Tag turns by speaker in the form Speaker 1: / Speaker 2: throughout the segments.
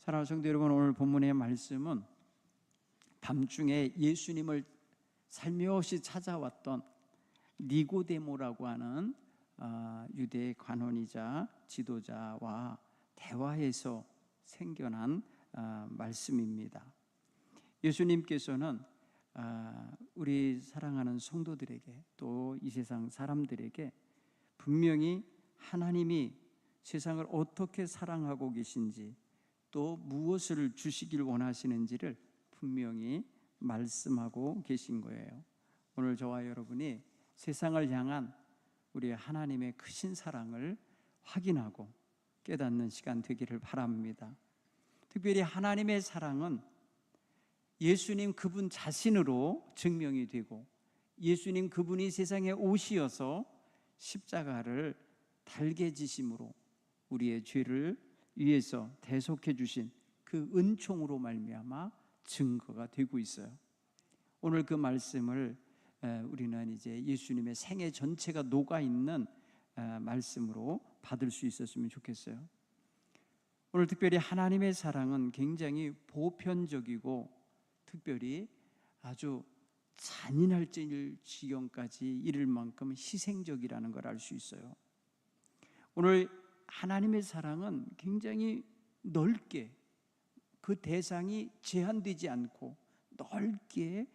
Speaker 1: 사랑하는 성도 여러분, 오늘 본문의 말씀은 밤중에 예수님을 살며시 찾아왔던 니고데모라고 하는 유대의 관원이자 지도자와 대화에서 생겨난 말씀입니다. 예수님께서는 우리 사랑하는 성도들에게 또 이 세상 사람들에게 분명히 하나님이 세상을 어떻게 사랑하고 계신지 또 무엇을 주시길 원하시는지를 분명히 말씀하고 계신 거예요. 오늘 저와 여러분이 세상을 향한 우리 하나님의 크신 사랑을 확인하고 깨닫는 시간 되기를 바랍니다. 특별히 하나님의 사랑은 예수님 그분 자신으로 증명이 되고 예수님 그분이 세상에 오시어서 십자가를 달게 지심으로 우리의 죄를 위해서 대속해 주신 그 은총으로 말미암아 증거가 되고 있어요. 오늘 그 말씀을 우리는 이제 예수님의 생애 전체가 녹아있는 말씀으로 받을 수 있었으면 좋겠어요. 오늘 특별히 하나님의 사랑은 굉장히 보편적이고 특별히 아주 잔인할 지경까지 이를 만큼 희생적이라는 걸 알 수 있어요. 오늘 하나님의 사랑은 굉장히 넓게 그 대상이 제한되지 않고 넓게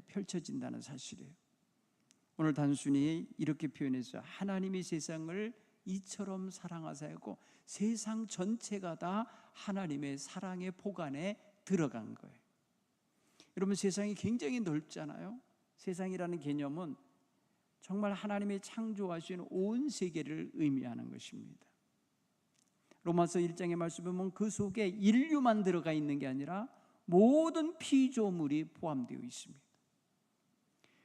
Speaker 1: 펼쳐진다는 사실이에요. 오늘 단순히 이렇게 표현해서 하나님이 세상을 이처럼 사랑하사였고 세상 전체가 다 하나님의 사랑의 폭안에 들어간 거예요. 여러분, 세상이 굉장히 넓잖아요. 세상이라는 개념은 정말 하나님이 창조하신 온 세계를 의미하는 것입니다. 로마서 1장의 말씀을 보면 그 속에 인류만 들어가 있는 게 아니라 모든 피조물이 포함되어 있습니다.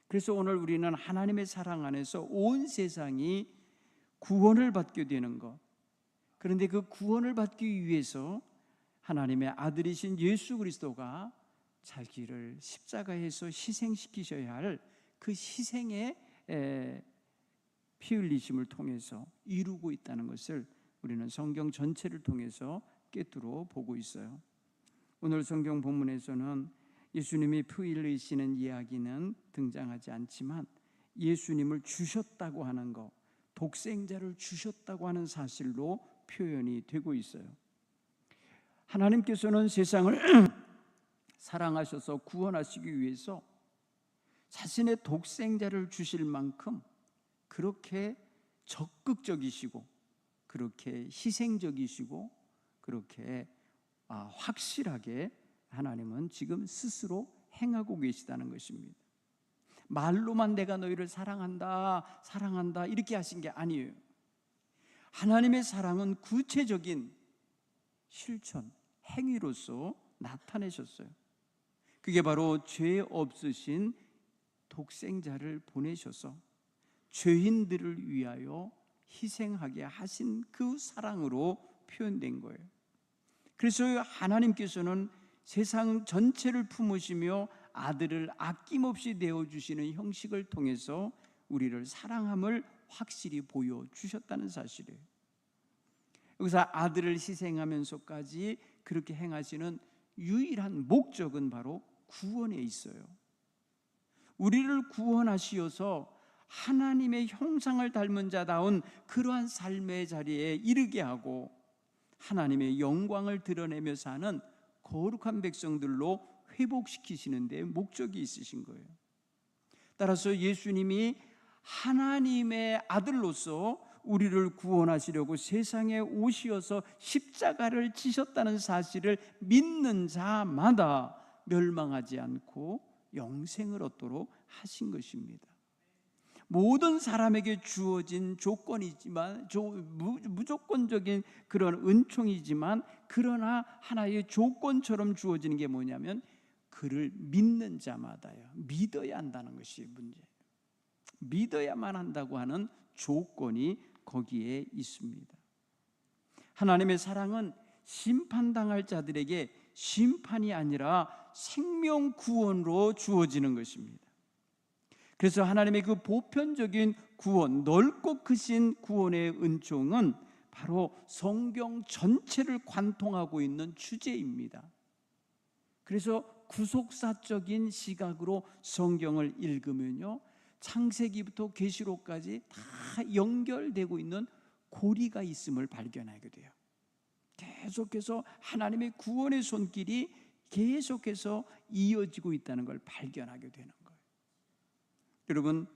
Speaker 1: 그래서 오늘 우리는 하나님의 사랑 안에서 온 세상이 구원을 받게 되는 것, 그런데 그 구원을 받기 위해서 하나님의 아들이신 예수 그리스도가 자기를 십자가에서 희생시키셔야 할 그 희생의 피 흘리심을 통해서 이루고 있다는 것을 우리는 성경 전체를 통해서 꿰뚫어 보고 있어요. 오늘 성경 본문에서는 예수님이 피 흘리시는 이야기는 등장하지 않지만 예수님을 주셨다고 하는 것, 독생자를 주셨다고 하는 사실로 표현이 되고 있어요. 하나님께서는 세상을 사랑하셔서 구원하시기 위해서 자신의 독생자를 주실 만큼 그렇게 적극적이시고 그렇게 희생적이시고 그렇게 확실하게 하나님은 지금 스스로 행하고 계시다는 것입니다. 말로만 내가 너희를 사랑한다 사랑한다 이렇게 하신 게 아니에요. 하나님의 사랑은 구체적인 실천, 행위로서 나타내셨어요. 그게 바로 죄 없으신 독생자를 보내셔서 죄인들을 위하여 희생하게 하신 그 사랑으로 표현된 거예요. 그래서 하나님께서는 세상 전체를 품으시며 아들을 아낌없이 내어주시는 형식을 통해서 우리를 사랑함을 확실히 보여주셨다는 사실이에요. 여기서 아들을 희생하면서까지 그렇게 행하시는 유일한 목적은 바로 구원에 있어요. 우리를 구원하시어서 하나님의 형상을 닮은 자다운 그러한 삶의 자리에 이르게 하고 하나님의 영광을 드러내며 사는 거룩한 백성들로 회복시키시는 데 목적이 있으신 거예요. 따라서 예수님이 하나님의 아들로서 우리를 구원하시려고 세상에 오시어서 십자가를 지셨다는 사실을 믿는 자마다 멸망하지 않고 영생을 얻도록 하신 것입니다. 모든 사람에게 주어진 조건이지만 무조건적인 그런 은총이지만 그러나 하나의 조건처럼 주어지는 게 뭐냐면 그를 믿는 자마다요. 믿어야 한다는 것이 문제예요. 믿어야만 한다고 하는 조건이 거기에 있습니다. 하나님의 사랑은 심판당할 자들에게 심판이 아니라 생명 구원으로 주어지는 것입니다. 그래서 하나님의 그 보편적인 구원, 넓고 크신 구원의 은총은 바로 성경 전체를 관통하고 있는 주제입니다. 그래서 구속사적인 시각으로 성경을 읽으면요, 창세기부터 계시록까지 다 연결되고 있는 고리가 있음을 발견하게 돼요. 계속해서 하나님의 구원의 손길이 계속해서 이어지고 있다는 걸 발견하게 되는 거예요. 여러분,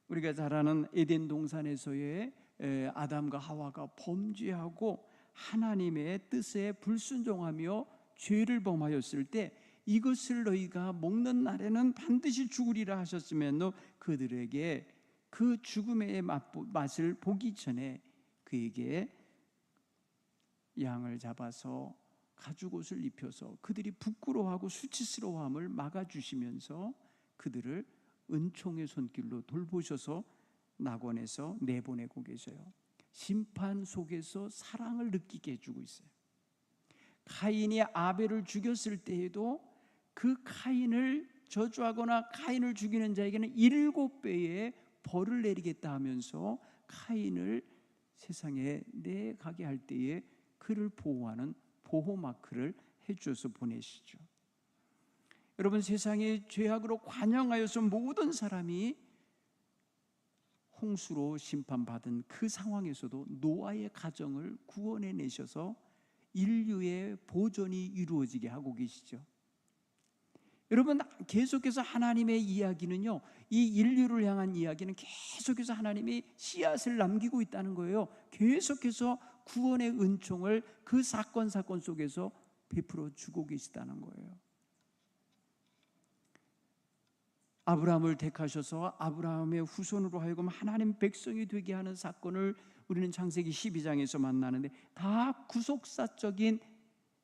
Speaker 1: 우리가 잘 아는 에덴 동산에서의 아담과 하와가 범죄하고 하나님의 뜻에 불순종하며 죄를 범하였을 때 이것을 너희가 먹는 날에는 반드시 죽으리라 하셨으면 그들에게 그 죽음의 맛을 보기 전에 그에게 양을 잡아서 가죽옷을 입혀서 그들이 부끄러워하고 수치스러워함을 막아주시면서 그들을 은총의 손길로 돌보셔서 낙원에서 내보내고 계셔요. 심판 속에서 사랑을 느끼게 해주고 있어요. 카인이 아벨을 죽였을 때에도 그 카인을 저주하거나 카인을 죽이는 자에게는 7배의 벌을 내리겠다 하면서 카인을 세상에 내가게 할 때에 그를 보호하는 보호 마크를 해주어서 보내시죠. 여러분, 세상의 죄악으로 관영하여서 모든 사람이 홍수로 심판받은 그 상황에서도 노아의 가정을 구원해 내셔서 인류의 보존이 이루어지게 하고 계시죠. 여러분, 계속해서 하나님의 이야기는요, 이 인류를 향한 이야기는 계속해서 하나님이 씨앗을 남기고 있다는 거예요. 계속해서 구원의 은총을 그 사건 속에서 베풀어 주고 계시다는 거예요. 아브라함을 택하셔서 아브라함의 후손으로 하여금 하나님 백성이 되게 하는 사건을 우리는 창세기 12장에서 만나는데, 다 구속사적인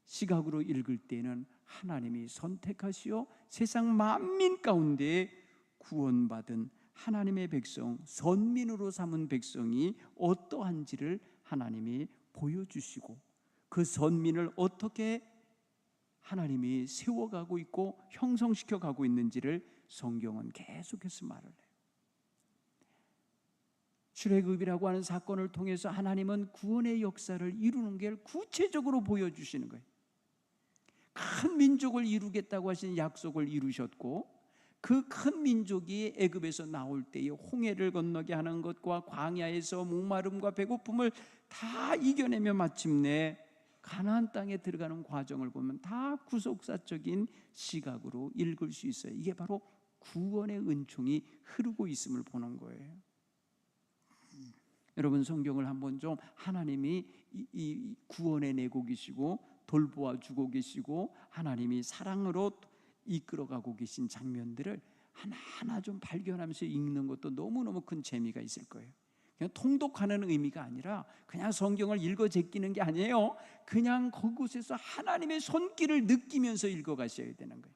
Speaker 1: 시각으로 읽을 때는 하나님이 선택하시어 세상 만민 가운데 구원받은 하나님의 백성, 선민으로 삼은 백성이 어떠한지를 하나님이 보여주시고, 그 선민을 어떻게 하나님이 세워가고 있고 형성시켜 가고 있는지를 성경은 계속해서 말을 해요. 출애굽이라고 하는 사건을 통해서 하나님은 구원의 역사를 이루는 게 구체적으로 보여주시는 거예요. 큰 민족을 이루겠다고 하신 약속을 이루셨고, 그 큰 민족이 애굽에서 나올 때에 홍해를 건너게 하는 것과 광야에서 목마름과 배고픔을 다 이겨내며 마침내 가나안 땅에 들어가는 과정을 보면 다 구속사적인 시각으로 읽을 수 있어요. 이게 바로 구원의 은총이 흐르고 있음을 보는 거예요. 여러분, 성경을 한번 좀 하나님이 이 구원해 내고 계시고 돌보아 주고 계시고 하나님이 사랑으로 이끌어가고 계신 장면들을 하나하나 좀 발견하면서 읽는 것도 너무너무 큰 재미가 있을 거예요. 그냥 통독하는 의미가 아니라 그냥 성경을 읽어 제끼는 게 아니에요. 그냥 그곳에서 하나님의 손길을 느끼면서 읽어 가셔야 되는 거예요.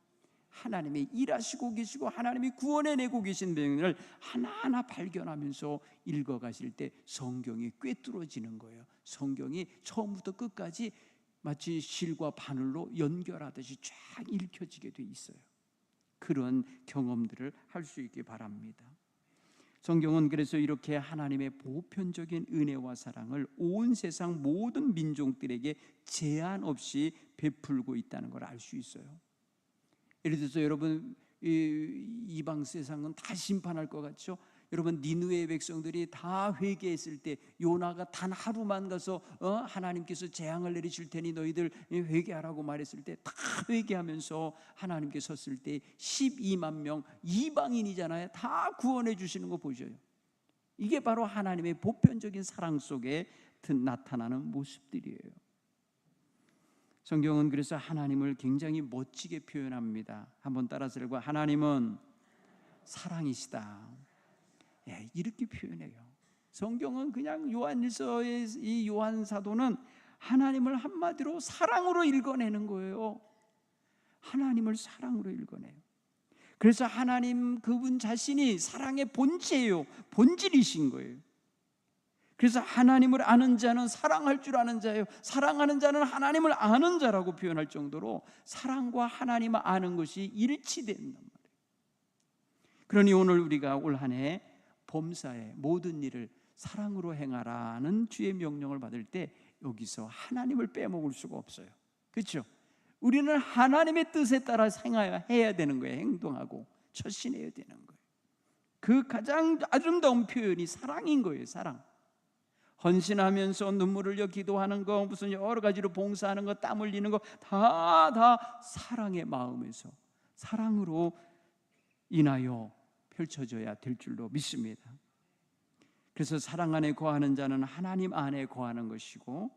Speaker 1: 하나님이 일하시고 계시고 하나님이 구원해내고 계신 내용을 하나하나 발견하면서 읽어 가실 때 성경이 꿰뚫어지는 거예요. 성경이 처음부터 끝까지 마치 실과 바늘로 연결하듯이 쫙 읽혀지게 돼 있어요. 그런 경험들을 할 수 있기 바랍니다. 성경은 그래서 이렇게 하나님의 보편적인 은혜와 사랑을 온 세상 모든 민족들에게 제한 없이 베풀고 있다는 걸 알 수 있어요. 예를 들어서 여러분, 이방 세상은 다 심판할 것 같죠? 여러분, 니느웨 백성들이 다 회개했을 때 요나가 단 하루만 가서 하나님께서 재앙을 내리실 테니 너희들 회개하라고 말했을 때 다 회개하면서 하나님께 섰을 때 12만 명 이방인이잖아요. 다 구원해 주시는 거 보셔요. 이게 바로 하나님의 보편적인 사랑 속에 나타나는 모습들이에요. 성경은 그래서 하나님을 굉장히 멋지게 표현합니다. 한번 따라서 읽고, 하나님은 사랑이시다. 예, 이렇게 표현해요. 성경은 그냥 요한일서의 이 요한 사도는 하나님을 한마디로 사랑으로 읽어내는 거예요. 하나님을 사랑으로 읽어내요. 그래서 하나님 그분 자신이 사랑의 본체예요. 본질이신 거예요. 그래서 하나님을 아는 자는 사랑할 줄 아는 자예요. 사랑하는 자는 하나님을 아는 자라고 표현할 정도로 사랑과 하나님을 아는 것이 일치된단 말이에요. 그러니 오늘 우리가 올 한 해 범사의 모든 일을 사랑으로 행하라는 주의 명령을 받을 때 여기서 하나님을 빼먹을 수가 없어요. 그렇죠? 우리는 하나님의 뜻에 따라 행해야 되는 거예요. 행동하고 처신해야 되는 거예요. 그 가장 아름다운 표현이 사랑인 거예요. 사랑. 헌신하면서 눈물을 흘려 기도하는 거, 무슨 여러 가지로 봉사하는 거, 땀 흘리는 거 다 사랑의 마음에서 사랑으로 인하여 펼쳐져야 될 줄로 믿습니다. 그래서 사랑 안에 거하는 자는 하나님 안에 거하는 것이고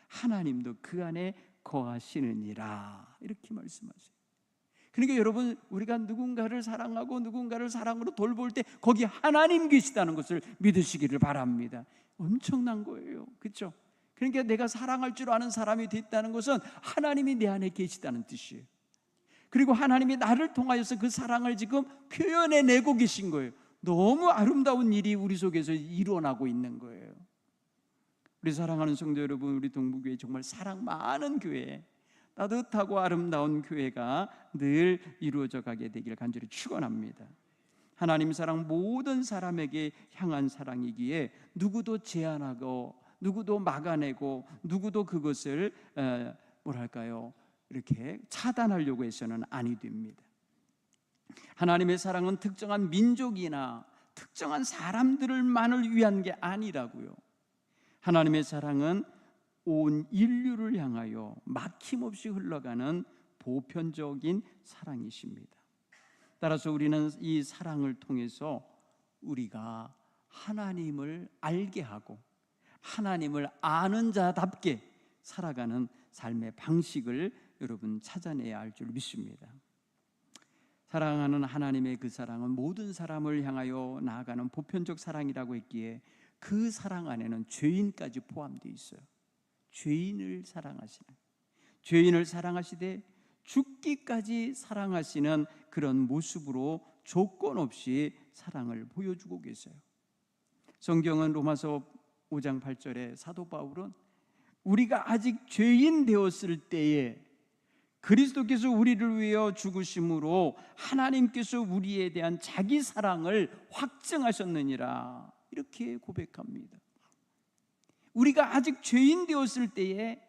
Speaker 1: 하나님도 그 안에 거하시느니라, 이렇게 말씀하세요. 그러니까 여러분, 우리가 누군가를 사랑하고 누군가를 사랑으로 돌볼 때 거기 하나님 계시다는 것을 믿으시기를 바랍니다. 엄청난 거예요. 그렇죠? 그러니까 내가 사랑할 줄 아는 사람이 됐다는 것은 하나님이 내 안에 계시다는 뜻이에요. 그리고 하나님이 나를 통하여서 그 사랑을 지금 표현해내고 계신 거예요. 너무 아름다운 일이 우리 속에서 일어나고 있는 거예요. 우리 사랑하는 성도 여러분, 우리 동부교회 정말 사랑 많은 교회, 따뜻하고 아름다운 교회가 늘 이루어져 가게 되길 간절히 축원합니다. 하나님 사랑 모든 사람에게 향한 사랑이기에 누구도 제한하고 누구도 막아내고 누구도 그것을 이렇게 차단하려고 해서는 아니 됩니다. 하나님의 사랑은 특정한 민족이나 특정한 사람들만을 위한 게 아니라고요. 하나님의 사랑은 온 인류를 향하여 막힘없이 흘러가는 보편적인 사랑이십니다. 따라서 우리는 이 사랑을 통해서 우리가 하나님을 알게 하고 하나님을 아는 자답게 살아가는 삶의 방식을 여러분 찾아내야 할 줄 믿습니다. 사랑하는 하나님의 그 사랑은 모든 사람을 향하여 나아가는 보편적 사랑이라고 했기에 그 사랑 안에는 죄인까지 포함되어 있어요. 죄인을 사랑하시는, 죄인을 사랑하시되 죽기까지 사랑하시는 그런 모습으로 조건 없이 사랑을 보여주고 계세요. 성경은 로마서 5장 8절에 사도 바울은 우리가 아직 죄인 되었을 때에 그리스도께서 우리를 위하여 죽으심으로 하나님께서 우리에 대한 자기 사랑을 확증하셨느니라, 이렇게 고백합니다. 우리가 아직 죄인 되었을 때에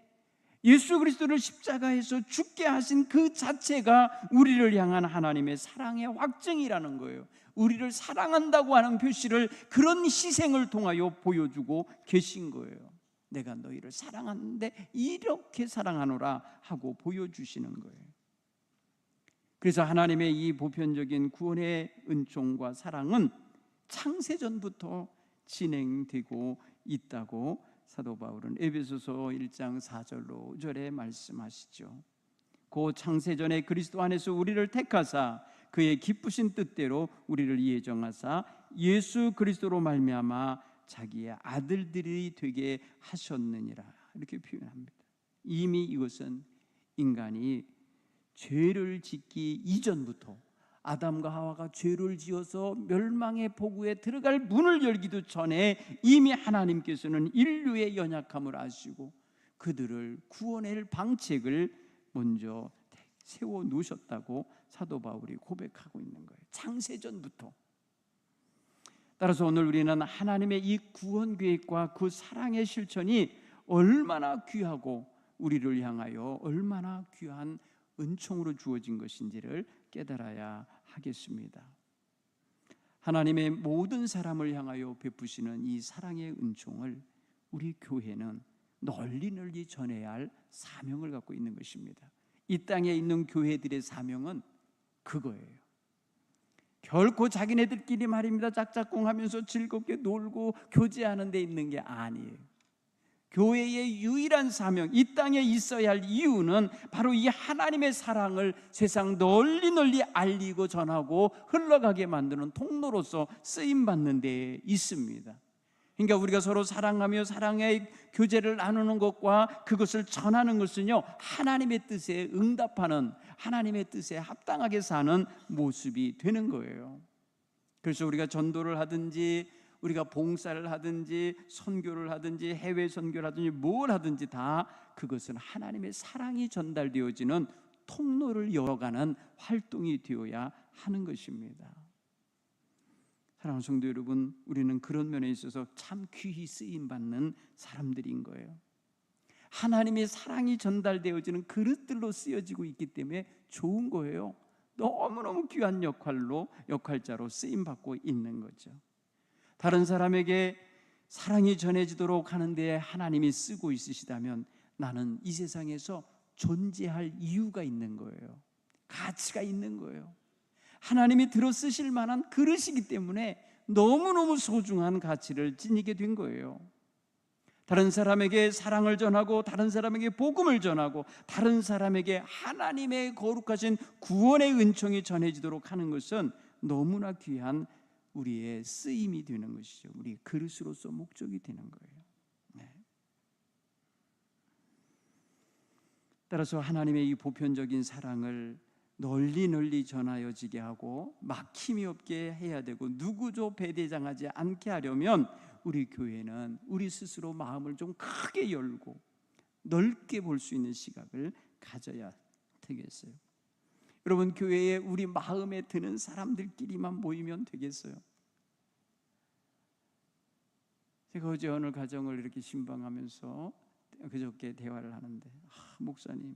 Speaker 1: 예수 그리스도를 십자가에서 죽게 하신 그 자체가 우리를 향한 하나님의 사랑의 확증이라는 거예요. 우리를 사랑한다고 하는 표시를 그런 희생을 통하여 보여주고 계신 거예요. 내가 너희를 사랑하는데 이렇게 사랑하노라 하고 보여주시는 거예요. 그래서 하나님의 이 보편적인 구원의 은총과 사랑은 창세전부터 진행되고 있다고 사도 바울은 에베소서 1장 4절로 5절에 말씀하시죠. 그 창세전에 그리스도 안에서 우리를 택하사 그의 기쁘신 뜻대로 우리를 예정하사 예수 그리스도로 말미암아 자기의 아들들이 되게 하셨느니라, 이렇게 표현합니다. 이미 이것은 인간이 죄를 짓기 이전부터 아담과 하와가 죄를 지어서 멸망의 포구에 들어갈 문을 열기도 전에 이미 하나님께서는 인류의 연약함을 아시고 그들을 구원할 방책을 먼저 세워 놓으셨다고 사도 바울이 고백하고 있는 거예요. 창세전부터. 따라서 오늘 우리는 하나님의 이 구원 계획과 그 사랑의 실천이 얼마나 귀하고 우리를 향하여 얼마나 귀한 은총으로 주어진 것인지를 깨달아야 하겠습니다. 하나님의 모든 사람을 향하여 베푸시는 이 사랑의 은총을 우리 교회는 널리 전해야 할 사명을 갖고 있는 것입니다. 이 땅에 있는 교회들의 사명은 그거예요. 결코 자기네들끼리 말입니다 짝짝꿍하면서 즐겁게 놀고 교제하는 데 있는 게 아니에요. 교회의 유일한 사명, 이 땅에 있어야 할 이유는 바로 이 하나님의 사랑을 세상 널리 알리고 전하고 흘러가게 만드는 통로로서 쓰임받는 데 있습니다. 그러니까 우리가 서로 사랑하며 사랑의 교제를 나누는 것과 그것을 전하는 것은요, 하나님의 뜻에 응답하는, 하나님의 뜻에 합당하게 사는 모습이 되는 거예요. 그래서 우리가 전도를 하든지 우리가 봉사를 하든지 선교를 하든지 해외 선교를 하든지 뭘 하든지 다 그것은 하나님의 사랑이 전달되어지는 통로를 열어가는 활동이 되어야 하는 것입니다. 사랑하는 성도 여러분, 우리는 그런 면에 있어서 참 귀히 쓰임받는 사람들인 거예요. 하나님의 사랑이 전달되어지는 그릇들로 쓰여지고 있기 때문에 좋은 거예요. 너무너무 귀한 역할자로 쓰임받고 있는 거죠. 다른 사람에게 사랑이 전해지도록 하는 데에 하나님이 쓰고 있으시다면 나는 이 세상에서 존재할 이유가 있는 거예요. 가치가 있는 거예요. 하나님이 들어 쓰실 만한 그릇이기 때문에 너무너무 소중한 가치를 지니게 된 거예요. 다른 사람에게 사랑을 전하고 다른 사람에게 복음을 전하고 다른 사람에게 하나님의 거룩하신 구원의 은총이 전해지도록 하는 것은 너무나 귀한 우리의 쓰임이 되는 것이죠. 우리 그릇으로서 목적이 되는 거예요. 네. 따라서 하나님의 이 보편적인 사랑을 널리 전하여지게 하고 막힘이 없게 해야 되고 누구도 배대장하지 않게 하려면 우리 교회는 우리 스스로 마음을 좀 크게 열고 넓게 볼 수 있는 시각을 가져야 되겠어요. 여러분, 교회에 우리 마음에 드는 사람들끼리만 모이면 되겠어요? 제가 어제 어느 가정을 이렇게 신방하면서 그저께 대화를 하는데 목사님,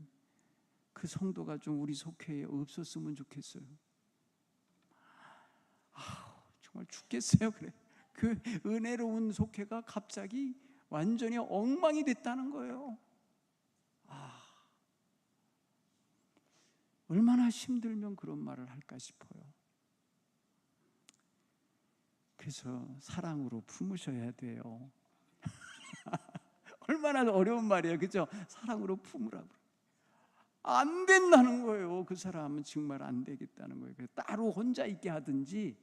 Speaker 1: 그 성도가 좀 우리 속회에 없었으면 좋겠어요. 정말 죽겠어요. 그래. 그 은혜로운 속회가 갑자기 완전히 엉망이 됐다는 거예요. 얼마나 힘들면 그런 말을 할까 싶어요. 그래서 사랑으로 품으셔야 돼요. 얼마나 어려운 말이에요, 그죠? 사랑으로 품으라고. 안 된다는 거예요. 그 사람은 정말 안 되겠다는 거예요. 그래서 따로 혼자 있게 하든지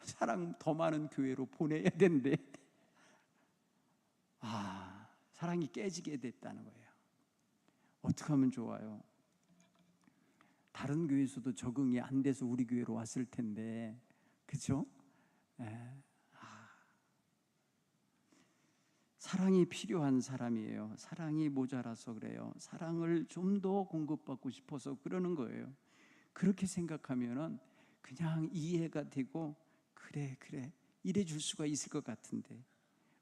Speaker 1: 사랑 더 많은 교회로 보내야 된대. 사랑이 깨지게 됐다는 거예요. 어떻게 하면 좋아요? 다른 교회에서도 적응이 안 돼서 우리 교회로 왔을 텐데, 그죠? 사랑이 필요한 사람이에요. 사랑이 모자라서 그래요. 사랑을 좀 더 공급받고 싶어서 그러는 거예요. 그렇게 생각하면은 그냥 이해가 되고 그래 이래 줄 수가 있을 것 같은데,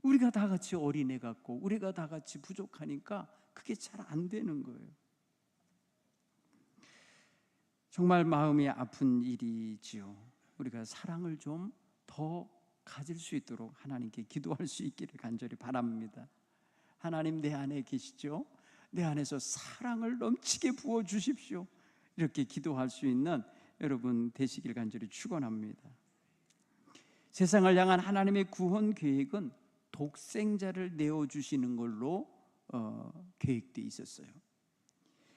Speaker 1: 우리가 다 같이 어린애 같고 우리가 다 같이 부족하니까 그게 잘 안 되는 거예요. 정말 마음이 아픈 일이지요. 우리가 사랑을 좀 더 가질 수 있도록 하나님께 기도할 수 있기를 간절히 바랍니다. 하나님, 내 안에 계시죠? 내 안에서 사랑을 넘치게 부어 주십시오. 이렇게 기도할 수 있는 여러분 되시길 간절히 축원합니다. 세상을 향한 하나님의 구원 계획은 독생자를 내어주시는 걸로 계획되어 있었어요.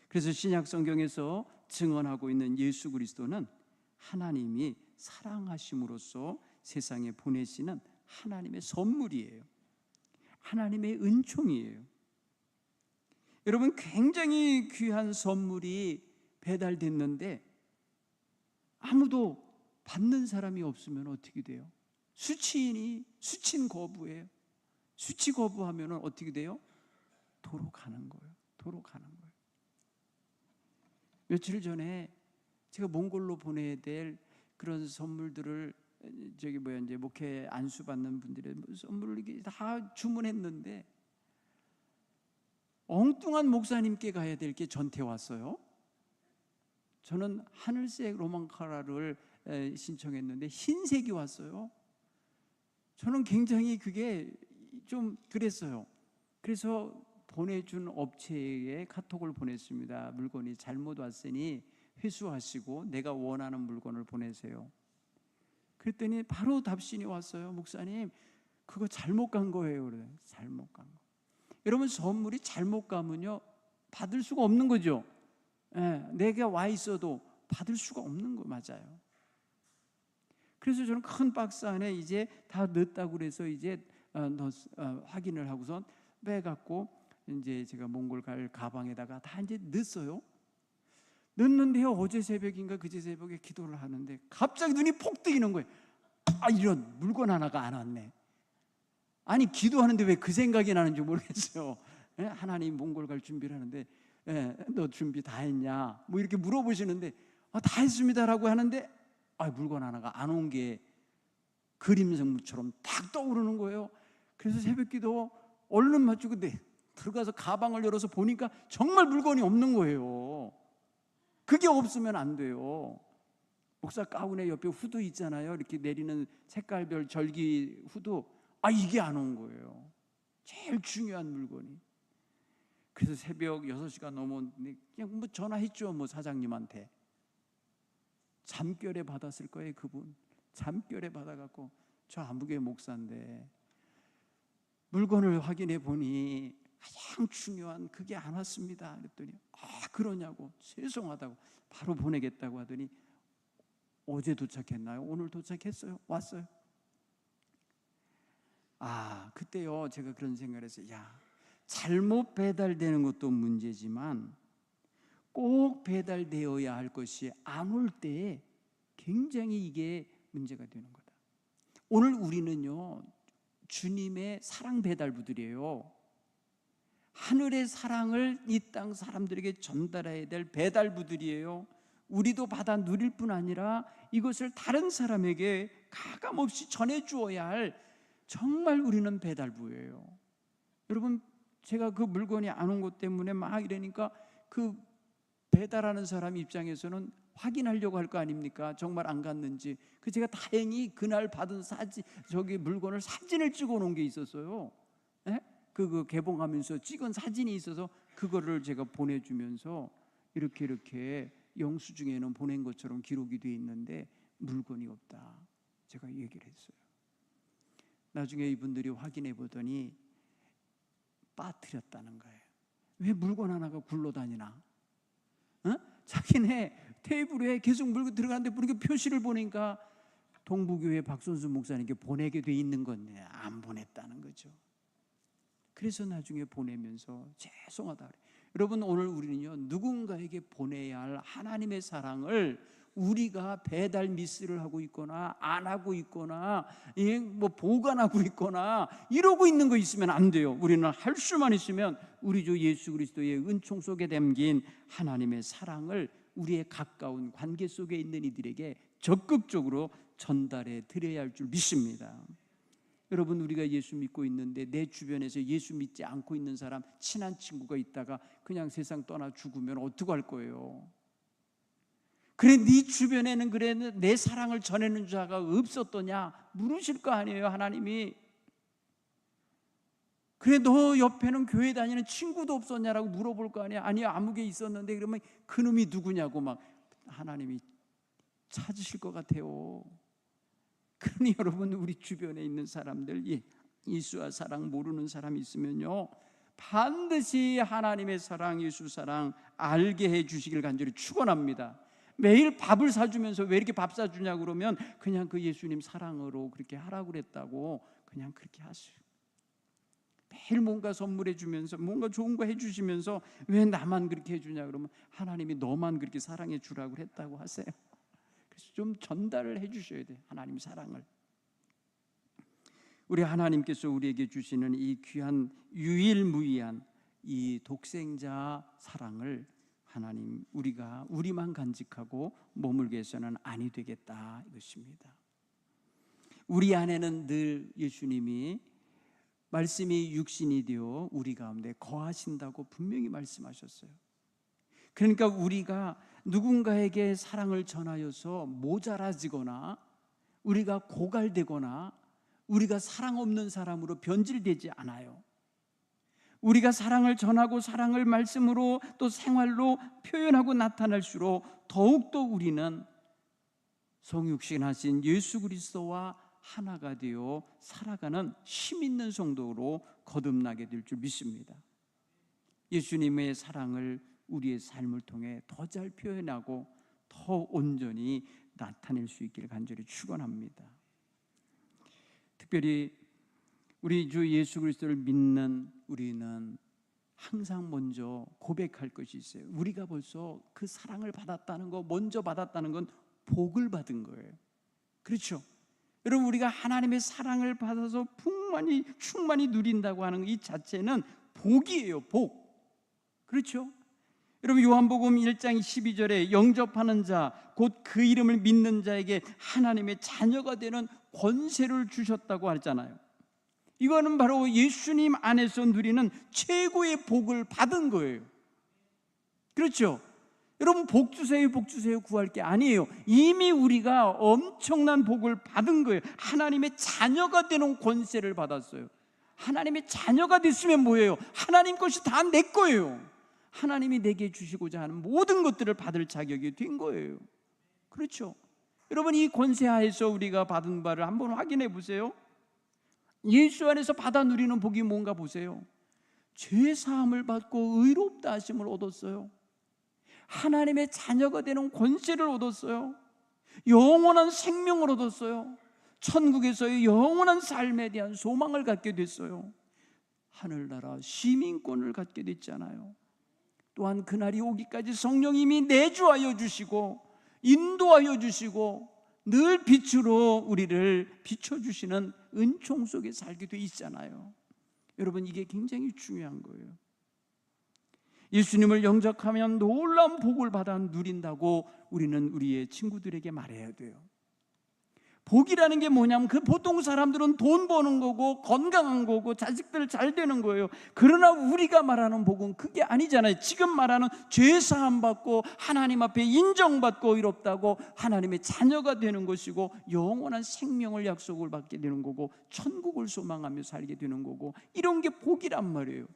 Speaker 1: 그래서 신약 성경에서 증언하고 있는 예수 그리스도는 하나님이 사랑하심으로써 세상에 보내시는 하나님의 선물이에요. 하나님의 은총이에요. 여러분, 굉장히 귀한 선물이 배달됐는데 아무도 받는 사람이 없으면 어떻게 돼요? 수친 거부예요. 수치 거부하면 어떻게 돼요? 도로 가는 거예요. 며칠 전에 제가 몽골로 보내야 될 그런 선물들을 이제 목회 안수 받는 분들의 선물을 다 주문했는데 엉뚱한 목사님께 가야 될 게 전태 왔어요. 저는 하늘색 로망카라를 신청했는데 흰색이 왔어요. 저는 굉장히 그게 좀 그랬어요. 그래서 보내준 업체에 카톡을 보냈습니다. 물건이 잘못 왔으니 회수하시고 내가 원하는 물건을 보내세요. 그랬더니 바로 답신이 왔어요. 목사님, 그거 잘못 간 거예요. 그래. 잘못 간 거. 여러분, 선물이 잘못 가면요 받을 수가 없는 거죠. 내가 와 있어도 받을 수가 없는 거 맞아요. 그래서 저는 큰 박스 안에 이제 다 넣었다고 그래서 이제 확인을 하고선 빼갖고 이제 제가 몽골 갈 가방에다가 다 이제 넣었어요. 넣었는데요, 어제 새벽인가 그제 새벽에 기도를 하는데 갑자기 눈이 폭 뜨이는 거예요. 이런 물건 하나가 안 왔네. 아니, 기도하는데 왜 그 생각이 나는지 모르겠어요. 하나님 몽골 갈 준비를 하는데 너 준비 다 했냐? 뭐 이렇게 물어보시는데 다 했습니다라고 하는데 물건 하나가 안 온 게 그림성처럼 딱 떠오르는 거예요. 그래서 새벽기도 얼른 맞추고 들어가서 가방을 열어서 보니까 정말 물건이 없는 거예요. 그게 없으면 안 돼요. 목사 가운의 옆에 후드 있잖아요. 이렇게 내리는 색깔별 절기 후드. 이게 안 온 거예요. 제일 중요한 물건이. 그래서 새벽 6시가 넘었는데 그냥 전화했죠. 사장님한테. 잠결에 받았을 거예요. 그분 잠결에 받아갖고, 저 아무개 목사인데 물건을 확인해 보니 가장 중요한 그게 안 왔습니다. 그랬더니 그러냐고, 죄송하다고, 바로 보내겠다고 하더니 어제 도착했나요? 오늘 도착했어요. 왔어요. 그때요 제가 그런 생각을 했어요. 잘못 배달되는 것도 문제지만 꼭 배달되어야 할 것이 안 올 때 굉장히 이게 문제가 되는 거다. 오늘 우리는요 주님의 사랑 배달부들이에요. 하늘의 사랑을 이 땅 사람들에게 전달해야 될 배달부들이에요. 우리도 받아 누릴 뿐 아니라 이것을 다른 사람에게 가감없이 전해주어야 할, 정말 우리는 배달부예요. 여러분, 제가 그 물건이 안 온 것 때문에 막 이러니까 그 배달하는 사람 입장에서는 확인하려고 할 거 아닙니까? 정말 안 갔는지. 제가 다행히 그날 받은 물건을 사진을 찍어 놓은 게 있었어요. 그 개봉하면서 찍은 사진이 있어서 그거를 제가 보내주면서 이렇게 영수증에는 보낸 것처럼 기록이 돼 있는데 물건이 없다, 제가 얘기를 했어요. 나중에 이분들이 확인해 보더니 빠뜨렸다는 거예요. 왜 물건 하나가 굴러다니나? 자기네 테이블에 계속 물건 들어가는데 보니까 표시를 보니까 동부교회 박선수 목사님께 보내게 돼 있는 건데 안 보냈다는 거죠. 그래서 나중에 보내면서 죄송하다 그래요. 여러분, 오늘 우리는요 누군가에게 보내야 할 하나님의 사랑을 우리가 배달 미스를 하고 있거나 안 하고 있거나 보관하고 있거나 이러고 있는 거 있으면 안 돼요. 우리는 할 수만 있으면 우리 주 예수 그리스도의 은총 속에 담긴 하나님의 사랑을 우리의 가까운 관계 속에 있는 이들에게 적극적으로 전달해 드려야 할 줄 믿습니다. 여러분, 우리가 예수 믿고 있는데 내 주변에서 예수 믿지 않고 있는 사람, 친한 친구가 있다가 그냥 세상 떠나 죽으면 어떡할 거예요? 그래, 네 주변에는 그래 내 사랑을 전하는 자가 없었더냐 물으실 거 아니에요, 하나님이. 그래, 너 옆에는 교회 다니는 친구도 없었냐라고 물어볼 거 아니야. 아니, 아무개 있었는데. 그러면 그놈이 누구냐고 막 하나님이 찾으실 것 같아요. 그러니 여러분, 우리 주변에 있는 사람들, 예수와 사랑 모르는 사람이 있으면요 반드시 하나님의 사랑, 예수 사랑 알게 해 주시길 간절히 축원합니다. 매일 밥을 사주면서 왜 이렇게 밥 사주냐고 그러면 그냥 그 예수님 사랑으로 그렇게 하라고 그랬다고 그냥 그렇게 하세요. 매일 뭔가 선물해 주면서 뭔가 좋은 거 해주시면서 왜 나만 그렇게 해주냐 그러면 하나님이 너만 그렇게 사랑해 주라고 했다고 하세요. 그래서 좀 전달을 해 주셔야 돼요, 하나님 사랑을. 우리 하나님께서 우리에게 주시는 이 귀한 유일무이한 이 독생자 사랑을 하나님, 우리만 간직하고 머물게 해서는 아니 되겠다, 이것입니다. 우리 안에는 늘 예수님이 말씀이 육신이 되어 우리 가운데 거하신다고 분명히 말씀하셨어요. 그러니까 우리가 누군가에게 사랑을 전하여서 모자라지거나 우리가 고갈되거나 우리가 사랑 없는 사람으로 변질되지 않아요. 우리가 사랑을 전하고 사랑을 말씀으로 또 생활로 표현하고 나타날수록 더욱더 우리는 성육신하신 예수 그리스도와 하나가 되어 살아가는 힘 있는 성도로 거듭나게 될 줄 믿습니다. 예수님의 사랑을 우리의 삶을 통해 더 잘 표현하고 더 온전히 나타낼 수 있기를 간절히 축원합니다. 특별히 우리 주 예수 그리스도를 믿는 우리는 항상 먼저 고백할 것이 있어요. 우리가 벌써 그 사랑을 받았다는 거, 먼저 받았다는 건 복을 받은 거예요. 그렇죠? 여러분, 우리가 하나님의 사랑을 받아서 충만히 누린다고 하는 이 자체는 복이에요, 복. 그렇죠? 여러분, 요한복음 1장 12절에 영접하는 자, 곧 그 이름을 믿는 자에게 하나님의 자녀가 되는 권세를 주셨다고 하잖아요. 이거는 바로 예수님 안에서 누리는 최고의 복을 받은 거예요. 그렇죠? 여러분, 복 주세요, 복 주세요 구할 게 아니에요. 이미 우리가 엄청난 복을 받은 거예요. 하나님의 자녀가 되는 권세를 받았어요. 하나님의 자녀가 됐으면 뭐예요? 하나님 것이 다 내 거예요. 하나님이 내게 주시고자 하는 모든 것들을 받을 자격이 된 거예요. 그렇죠? 여러분, 이 권세 하에서 우리가 받은 바를 한번 확인해 보세요. 예수 안에서 받아 누리는 복이 뭔가 보세요. 죄 사함을 받고 의롭다 하심을 얻었어요. 하나님의 자녀가 되는 권세를 얻었어요. 영원한 생명을 얻었어요. 천국에서의 영원한 삶에 대한 소망을 갖게 됐어요. 하늘나라 시민권을 갖게 됐잖아요. 또한 그날이 오기까지 성령이 이미 내주하여 주시고 인도하여 주시고 늘 빛으로 우리를 비춰주시는 은총 속에 살게 돼 있잖아요. 여러분, 이게 굉장히 중요한 거예요. 예수님을 영접하면 놀라운 복을 받아 누린다고 우리는 우리의 친구들에게 말해야 돼요. 복이라는 게 뭐냐면 그 보통 사람들은 돈 버는 거고 건강한 거고 자식들 잘 되는 거예요. 그러나 우리가 말하는 복은 그게 아니잖아요. 지금 말하는 죄 사함 받고 하나님 앞에 인정받고 의롭다고 하나님의 자녀가 되는 것이고 영원한 생명을 약속을 받게 되는 거고 천국을 소망하며 살게 되는 거고 이런 게 복이란 말이에요.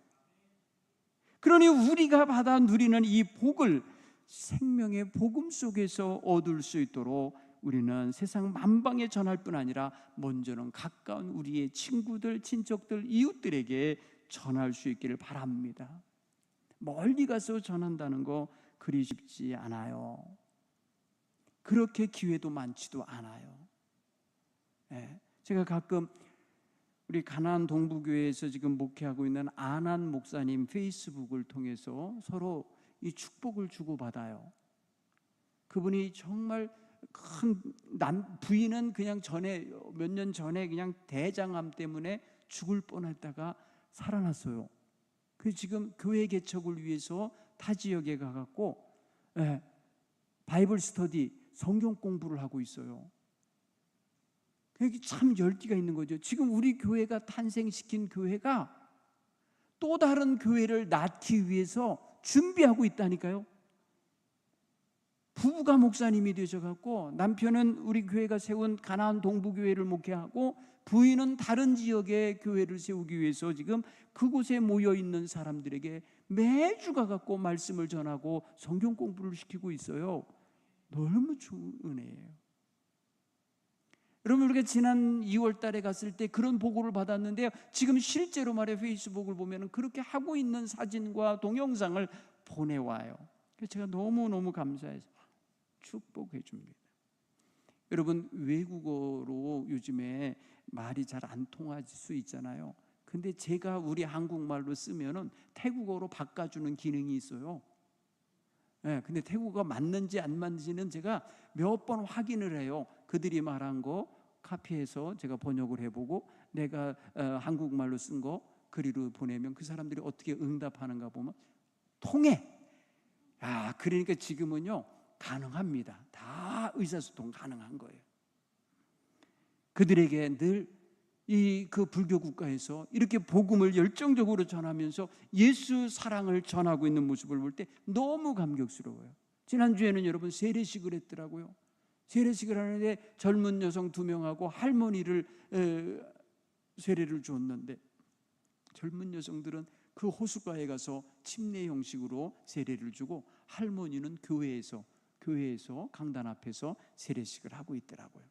Speaker 1: 그러니 우리가 받아 누리는 이 복을 생명의 복음 속에서 얻을 수 있도록 우리는 세상 만방에 전할 뿐 아니라 먼저는 가까운 우리의 친구들, 친척들, 이웃들에게 전할 수 있기를 바랍니다. 멀리 가서 전한다는 거 그리 쉽지 않아요. 그렇게 기회도 많지도 않아요. 제가 가끔 우리 가나안 동부교회에서 지금 목회하고 있는 안한 목사님 페이스북을 통해서 서로 이 축복을 주고받아요. 그분이 정말 큰 부인은 그냥 몇 년 전에 그냥 대장암 때문에 죽을 뻔했다가 살아났어요. 그래서 지금 교회 개척을 위해서 타 지역에 가갖고 바이블 스터디 성경 공부를 하고 있어요. 그게 참 열기가 있는 거죠. 지금 우리 교회가 탄생시킨 교회가 또 다른 교회를 낳기 위해서 준비하고 있다니까요. 부부가 목사님이 되셔갖고 남편은 우리 교회가 세운 가나안 동부교회를 목회하고 부인은 다른 지역의 교회를 세우기 위해서 지금 그곳에 모여있는 사람들에게 매주 가갖고 말씀을 전하고 성경 공부를 시키고 있어요. 너무 좋은 은혜예요. 여러분, 우리가 지난 2월 달에 갔을 때 그런 보고를 받았는데요, 지금 실제로 말해 페이스북을 보면 그렇게 하고 있는 사진과 동영상을 보내와요. 그래서 제가 너무너무 감사해서 축복해 줍니다. 여러분, 외국어로 요즘에 말이 잘 안 통할 수 있잖아요. 근데 제가 우리 한국말로 쓰면은 태국어로 바꿔주는 기능이 있어요. 근데 태국어가 맞는지 안 맞는지는 제가 몇 번 확인을 해요. 그들이 말한 거 카피해서 제가 번역을 해보고 내가 한국말로 쓴 거 그리로 보내면 그 사람들이 어떻게 응답하는가 보면 통해. 그러니까 지금은요 가능합니다. 다 의사소통 가능한 거예요. 그들에게 늘 그 불교 국가에서 이렇게 복음을 열정적으로 전하면서 예수 사랑을 전하고 있는 모습을 볼 때 너무 감격스러워요. 지난주에는 여러분 세례식을 했더라고요. 세례식을 하는데 젊은 여성 2명하고 할머니를 세례를 줬는데 젊은 여성들은 그 호숫가에 가서 침례 형식으로 세례를 주고 할머니는 교회에서 강단 앞에서 세례식을 하고 있더라고요.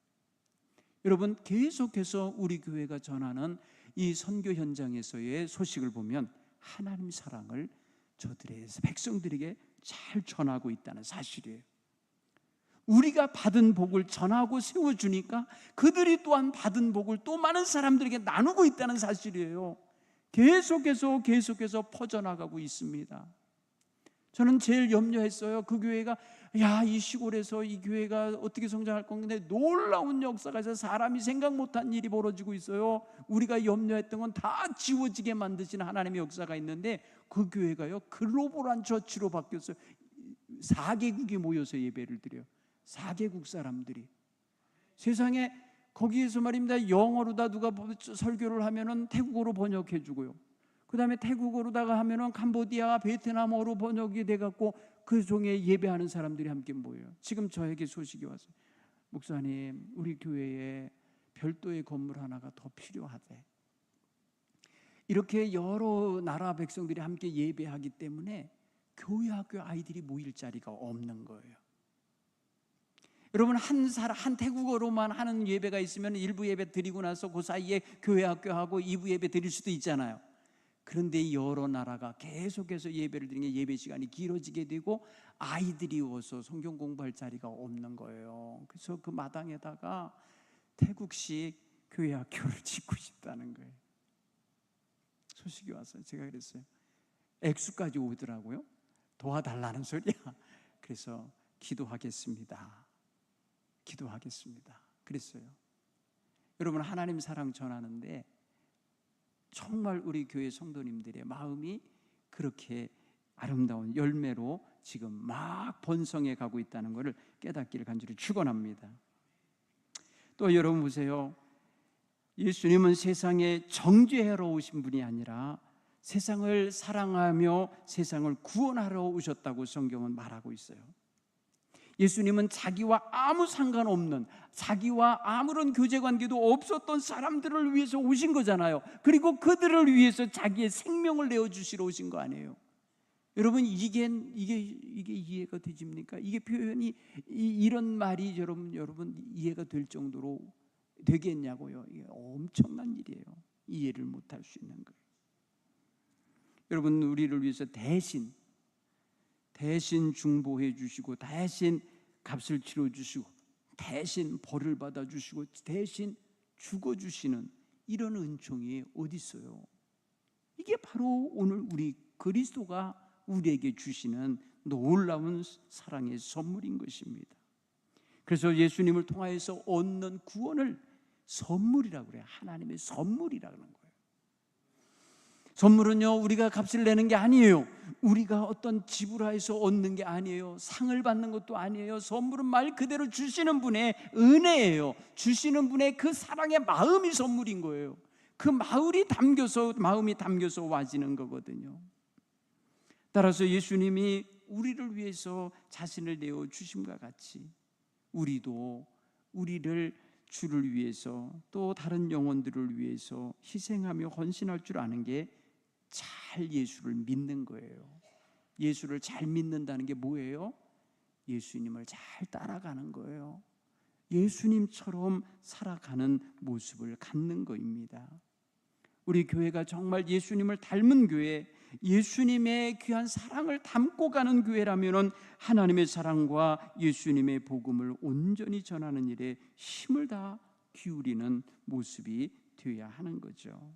Speaker 1: 여러분, 계속해서 우리 교회가 전하는 이 선교 현장에서의 소식을 보면 하나님 사랑을 저들의 백성들에게 잘 전하고 있다는 사실이에요. 우리가 받은 복을 전하고 세워주니까 그들이 또한 받은 복을 또 많은 사람들에게 나누고 있다는 사실이에요. 계속해서 퍼져나가고 있습니다. 저는 제일 염려했어요. 그 교회가 야, 이 시골에서 이 교회가 어떻게 성장할 건데 놀라운 역사가 있어서 사람이 생각 못한 일이 벌어지고 있어요. 우리가 염려했던 건 다 지워지게 만드시는 하나님의 역사가 있는데 그 교회가요 글로벌한 처치로 바뀌었어요. 4개국이 모여서 예배를 드려요. 4개국 사람들이. 세상에 거기에서 말입니다, 영어로다 누가 설교를 하면은 태국어로 번역해 주고요. 그 다음에 태국어로다가 하면은 캄보디아, 베트남어로 번역이 돼갖고 그 종에 예배하는 사람들이 함께 모여요. 지금 저에게 소식이 왔어요. 목사님, 우리 교회에 별도의 건물 하나가 더 필요하대. 이렇게 여러 나라 백성들이 함께 예배하기 때문에 교회 학교 아이들이 모일 자리가 없는 거예요. 여러분, 한 태국어로만 하는 예배가 있으면 1부 예배 드리고 나서 그 사이에 교회 학교 하고 2부 예배 드릴 수도 있잖아요. 그런데 여러 나라가 계속해서 예배를 드리는 게 예배 시간이 길어지게 되고 아이들이 와서 성경 공부할 자리가 없는 거예요. 그래서 그 마당에다가 태국식 교회 학교를 짓고 싶다는 거예요. 소식이 왔어요. 제가 그랬어요. 액수까지 오더라고요. 도와달라는 소리야. 그래서 기도하겠습니다. 그랬어요. 여러분, 하나님 사랑 전하는데 정말 우리 교회 성도님들의 마음이 그렇게 아름다운 열매로 지금 막 번성해 가고 있다는 것을 깨닫기를 간절히 축원합니다. 또 여러분 보세요. 예수님은 세상에 정죄하러 오신 분이 아니라 세상을 사랑하며 세상을 구원하러 오셨다고 성경은 말하고 있어요. 예수님은 자기와 아무 상관없는, 자기와 아무런 교제관계도 없었던 사람들을 위해서 오신 거잖아요. 그리고 그들을 위해서 자기의 생명을 내어주시러 오신 거 아니에요. 여러분, 이게 이해가 되십니까? 이게 표현이 이런 말이 여러분 이해가 될 정도로 되겠냐고요. 이게 엄청난 일이에요. 이해를 못할 수 있는 거예요. 여러분, 우리를 위해서 대신 중보해 주시고 대신 값을 치러 주시고 대신 벌을 받아 주시고 대신 죽어 주시는 이런 은총이 어디 있어요? 이게 바로 오늘 우리 그리스도가 우리에게 주시는 놀라운 사랑의 선물인 것입니다. 그래서 예수님을 통하여서 얻는 구원을 선물이라고 그래요. 하나님의 선물이라는 거예요. 선물은요, 우리가 값을 내는 게 아니에요. 우리가 어떤 지불하여서 얻는 게 아니에요. 상을 받는 것도 아니에요. 선물은 말 그대로 주시는 분의 은혜예요. 주시는 분의 그 사랑의 마음이 선물인 거예요. 그 마음이 담겨서 와지는 거거든요. 따라서 예수님이 우리를 위해서 자신을 내어 주심과 같이 우리도 우리를 주를 위해서 또 다른 영혼들을 위해서 희생하며 헌신할 줄 아는 게 잘 예수를 믿는 거예요. 예수를 잘 믿는다는 게 뭐예요? 예수님을 잘 따라가는 거예요. 예수님처럼 살아가는 모습을 갖는 거입니다. 우리 교회가 정말 예수님을 닮은 교회, 예수님의 귀한 사랑을 담고 가는 교회라면 하나님의 사랑과 예수님의 복음을 온전히 전하는 일에 힘을 다 기울이는 모습이 되어야 하는 거죠.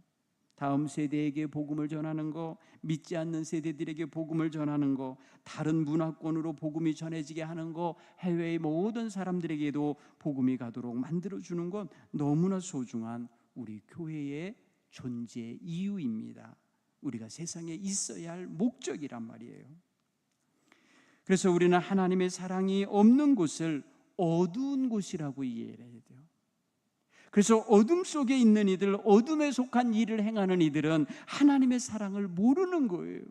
Speaker 1: 다음 세대에게 복음을 전하는 거, 믿지 않는 세대들에게 복음을 전하는 거, 다른 문화권으로 복음이 전해지게 하는 거, 해외의 모든 사람들에게도 복음이 가도록 만들어주는 건 너무나 소중한 우리 교회의 존재 이유입니다. 우리가 세상에 있어야 할 목적이란 말이에요. 그래서 우리는 하나님의 사랑이 없는 곳을 어두운 곳이라고 이해해야 돼요. 그래서 어둠 속에 있는 이들, 어둠에 속한 일을 행하는 이들은 하나님의 사랑을 모르는 거예요.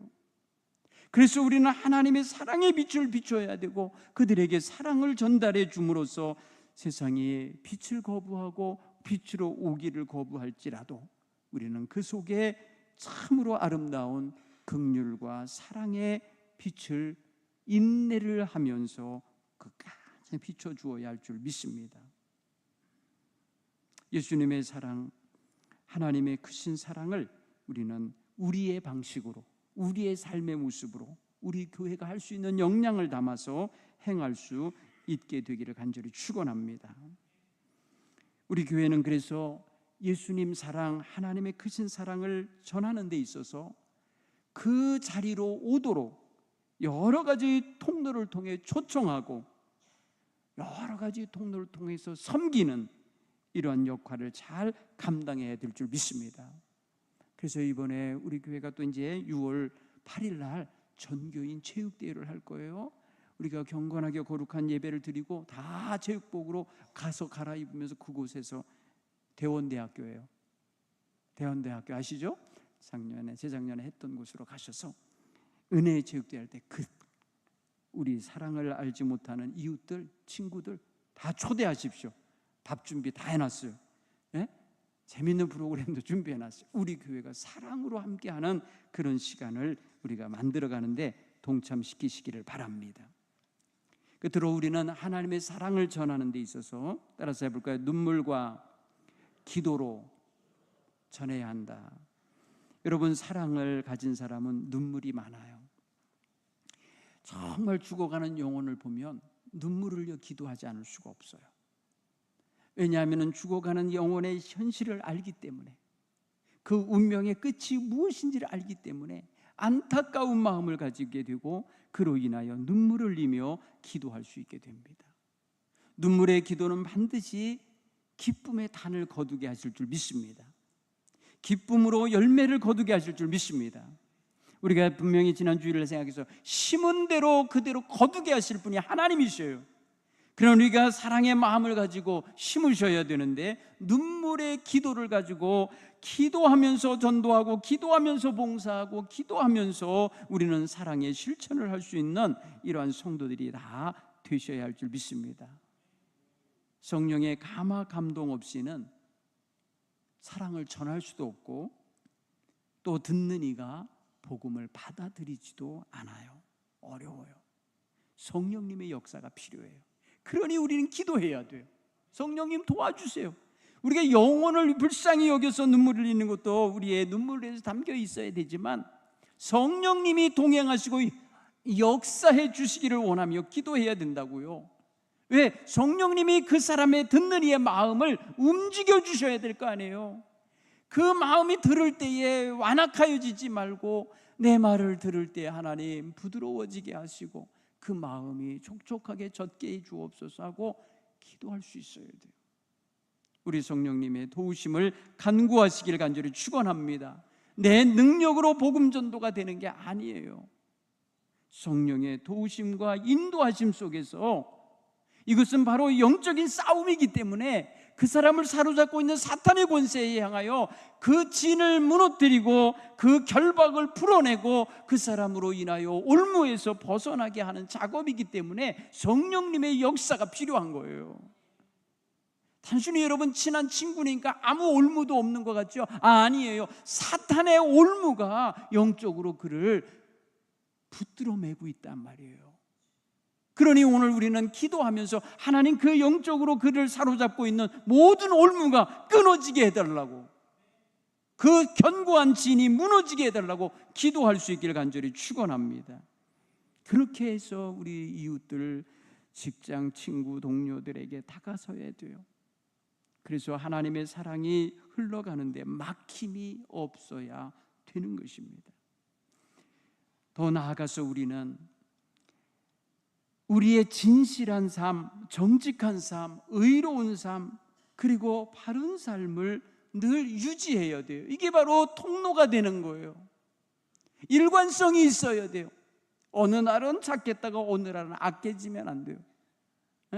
Speaker 1: 그래서 우리는 하나님의 사랑의 빛을 비춰야 되고 그들에게 사랑을 전달해 줌으로써 세상이 빛을 거부하고 빛으로 오기를 거부할지라도 우리는 그 속에 참으로 아름다운 긍휼과 사랑의 빛을 인내를 하면서 끝까지 비춰주어야 할 줄 믿습니다. 예수님의 사랑, 하나님의 크신 사랑을 우리는 우리의 방식으로, 우리의 삶의 모습으로, 우리 교회가 할 수 있는 역량을 담아서 행할 수 있게 되기를 간절히 축원합니다. 우리 교회는 그래서 예수님 사랑, 하나님의 크신 사랑을 전하는 데 있어서 그 자리로 오도록 여러 가지 통로를 통해 초청하고 여러 가지 통로를 통해서 섬기는 이러한 역할을 잘 감당해야 될 줄 믿습니다. 그래서 이번에 우리 교회가 또 이제 6월 8일 날 전교인 체육대회를 할 거예요. 우리가 경건하게 거룩한 예배를 드리고 다 체육복으로 가서 갈아입으면서 그곳에서 대원대학교예요. 대원대학교 아시죠? 재작년에 했던 곳으로 가셔서 은혜의 체육대회 할 때 우리 사랑을 알지 못하는 이웃들, 친구들 다 초대하십시오. 밥 준비 다 해놨어요. 예? 재밌는 프로그램도 준비해놨어요. 우리 교회가 사랑으로 함께하는 그런 시간을 우리가 만들어가는데 동참시키시기를 바랍니다. 끝으로 우리는 하나님의 사랑을 전하는 데 있어서 따라서 해볼까요? 눈물과 기도로 전해야 한다. 여러분, 사랑을 가진 사람은 눈물이 많아요. 정말 죽어가는 영혼을 보면 눈물을 흘려 기도하지 않을 수가 없어요. 왜냐하면 죽어가는 영혼의 현실을 알기 때문에, 그 운명의 끝이 무엇인지를 알기 때문에 안타까운 마음을 가지게 되고 그로 인하여 눈물을 흘리며 기도할 수 있게 됩니다. 눈물의 기도는 반드시 기쁨의 단을 거두게 하실 줄 믿습니다. 기쁨으로 열매를 거두게 하실 줄 믿습니다. 우리가 분명히 지난 주일을 생각해서 심은 대로 그대로 거두게 하실 분이 하나님이셔요. 그러나 우리가 사랑의 마음을 가지고 심으셔야 되는데, 눈물의 기도를 가지고 기도하면서 전도하고 기도하면서 봉사하고 기도하면서 우리는 사랑의 실천을 할 수 있는 이러한 성도들이 다 되셔야 할 줄 믿습니다. 성령의 감화 감동 없이는 사랑을 전할 수도 없고 또 듣는 이가 복음을 받아들이지도 않아요. 어려워요. 성령님의 역사가 필요해요. 그러니 우리는 기도해야 돼요. 성령님 도와주세요. 우리가 영혼을 불쌍히 여겨서 눈물을 흘리는 것도 우리의 눈물에서 담겨 있어야 되지만 성령님이 동행하시고 역사해 주시기를 원하며 기도해야 된다고요. 왜? 성령님이 그 사람의 듣는 이의 마음을 움직여 주셔야 될 거 아니에요. 그 마음이 들을 때에 완악하여지지 말고 내 말을 들을 때 하나님 부드러워지게 하시고 그 마음이 촉촉하게 젖게 해 주옵소서 하고 기도할 수 있어야 돼요. 우리 성령님의 도우심을 간구하시길 간절히 축원합니다. 내 능력으로 복음 전도가 되는 게 아니에요. 성령의 도우심과 인도하심 속에서, 이것은 바로 영적인 싸움이기 때문에 그 사람을 사로잡고 있는 사탄의 권세에 향하여 그 진을 무너뜨리고 그 결박을 풀어내고 그 사람으로 인하여 올무에서 벗어나게 하는 작업이기 때문에 성령님의 역사가 필요한 거예요. 단순히 여러분 친한 친구니까 아무 올무도 없는 것 같죠? 아니에요. 사탄의 올무가 영적으로 그를 붙들어 매고 있단 말이에요. 그러니 오늘 우리는 기도하면서 하나님 그 영적으로 그를 사로잡고 있는 모든 올무가 끊어지게 해달라고, 그 견고한 진이 무너지게 해달라고 기도할 수 있기를 간절히 축원합니다. 그렇게 해서 우리 이웃들, 직장 친구, 동료들에게 다가서야 돼요. 그래서 하나님의 사랑이 흘러가는데 막힘이 없어야 되는 것입니다. 더 나아가서 우리는 우리의 진실한 삶, 정직한 삶, 의로운 삶, 그리고 바른 삶을 늘 유지해야 돼요. 이게 바로 통로가 되는 거예요. 일관성이 있어야 돼요. 어느 날은 착했다가 어느 날은 악해지면 안 돼요.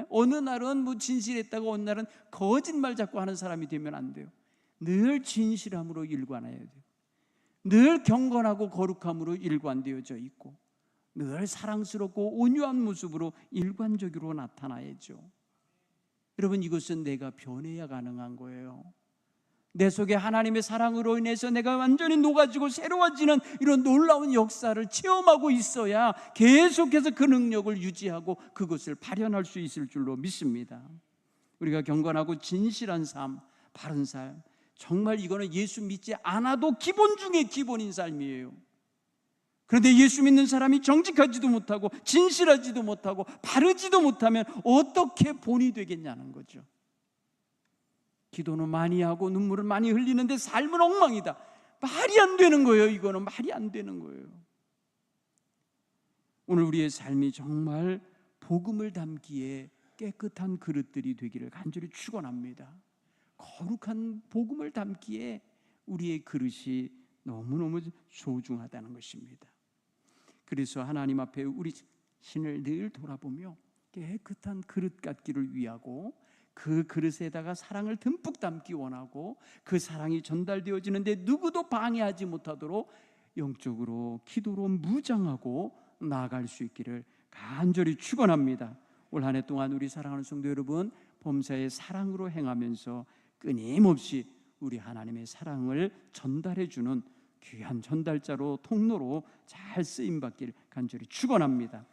Speaker 1: 어느 날은 진실했다가 어느 날은 거짓말 자꾸 하는 사람이 되면 안 돼요. 늘 진실함으로 일관해야 돼요. 늘 경건하고 거룩함으로 일관되어져 있고 늘 사랑스럽고 온유한 모습으로 일관적으로 나타나야죠. 여러분, 이것은 내가 변해야 가능한 거예요. 내 속에 하나님의 사랑으로 인해서 내가 완전히 녹아지고 새로워지는 이런 놀라운 역사를 체험하고 있어야 계속해서 그 능력을 유지하고 그것을 발현할 수 있을 줄로 믿습니다. 우리가 경건하고 진실한 삶, 바른 삶, 정말 이거는 예수 믿지 않아도 기본 중에 기본인 삶이에요. 그런데 예수 믿는 사람이 정직하지도 못하고 진실하지도 못하고 바르지도 못하면 어떻게 본이 되겠냐는 거죠. 기도는 많이 하고 눈물을 많이 흘리는데 삶은 엉망이다. 말이 안 되는 거예요. 이거는 말이 안 되는 거예요. 오늘 우리의 삶이 정말 복음을 담기에 깨끗한 그릇들이 되기를 간절히 축원합니다. 거룩한 복음을 담기에 우리의 그릇이 너무너무 소중하다는 것입니다. 그래서 하나님 앞에 우리 신을 늘 돌아보며 깨끗한 그릇 같기를 위하고 그 그릇에다가 사랑을 듬뿍 담기 원하고 그 사랑이 전달되어지는데 누구도 방해하지 못하도록 영적으로 기도로 무장하고 나아갈 수 있기를 간절히 축원합니다. 올 한 해 동안 우리 사랑하는 성도 여러분, 범사의 사랑으로 행하면서 끊임없이 우리 하나님의 사랑을 전달해 주는 귀한 전달자로 통로로 잘 쓰임 받기를 간절히 축원합니다.